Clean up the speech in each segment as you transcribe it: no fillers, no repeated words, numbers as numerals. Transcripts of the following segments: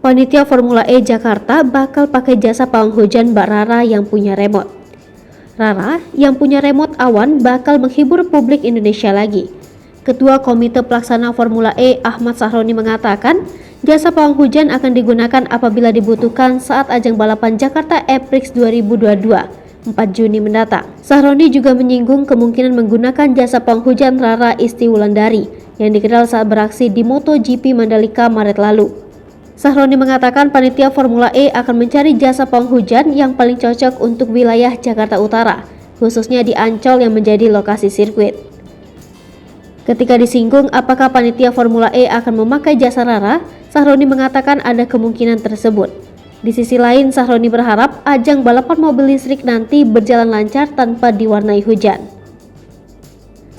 Panitia Formula E Jakarta bakal pakai jasa pawang hujan Mbak Rara yang punya remote. Rara yang punya remote awan bakal menghibur publik Indonesia lagi. Ketua Komite Pelaksana Formula E Ahmad Sahroni mengatakan, jasa pawang hujan akan digunakan apabila dibutuhkan saat ajang balapan Jakarta E-Prix 2022, 4 Juni mendatang. Sahroni juga menyinggung kemungkinan menggunakan jasa pawang hujan Rara Isti Wulandari yang dikenal saat beraksi di MotoGP Mandalika Maret lalu. Sahroni mengatakan panitia Formula E akan mencari jasa pawang hujan yang paling cocok untuk wilayah Jakarta Utara, khususnya di Ancol yang menjadi lokasi sirkuit. Ketika disinggung apakah panitia Formula E akan memakai jasa Rara, Sahroni mengatakan ada kemungkinan tersebut. Di sisi lain, Sahroni berharap ajang balapan mobil listrik nanti berjalan lancar tanpa diwarnai hujan.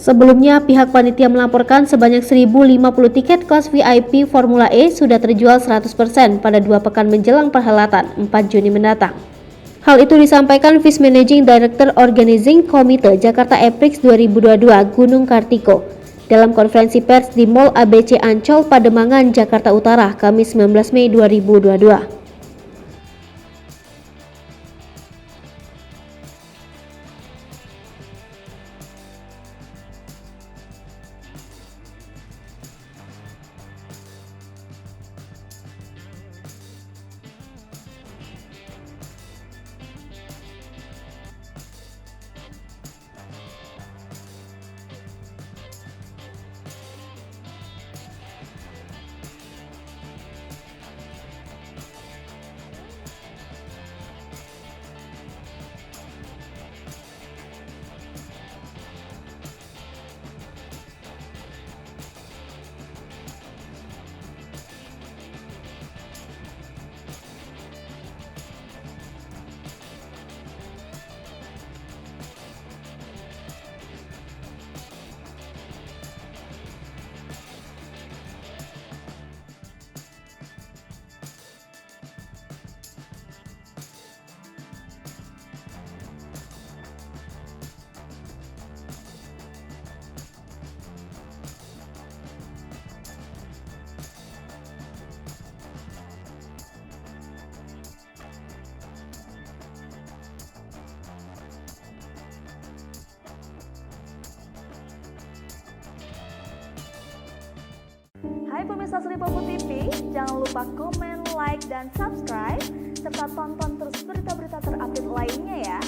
Sebelumnya, pihak panitia melaporkan sebanyak 1.050 tiket kelas VIP Formula E sudah terjual 100% pada 2 pekan menjelang perhelatan 4 Juni mendatang. Hal itu disampaikan Vice Managing Director Organizing Committee Jakarta E-Prix 2022 Gunung Kartiko dalam konferensi pers di Mall ABC Ancol Pademangan, Jakarta Utara, Kamis 19 Mei 2022. Hai pemirsa Sri Popo TV, jangan lupa komen, like, dan subscribe, serta tonton terus berita-berita terupdate lainnya ya.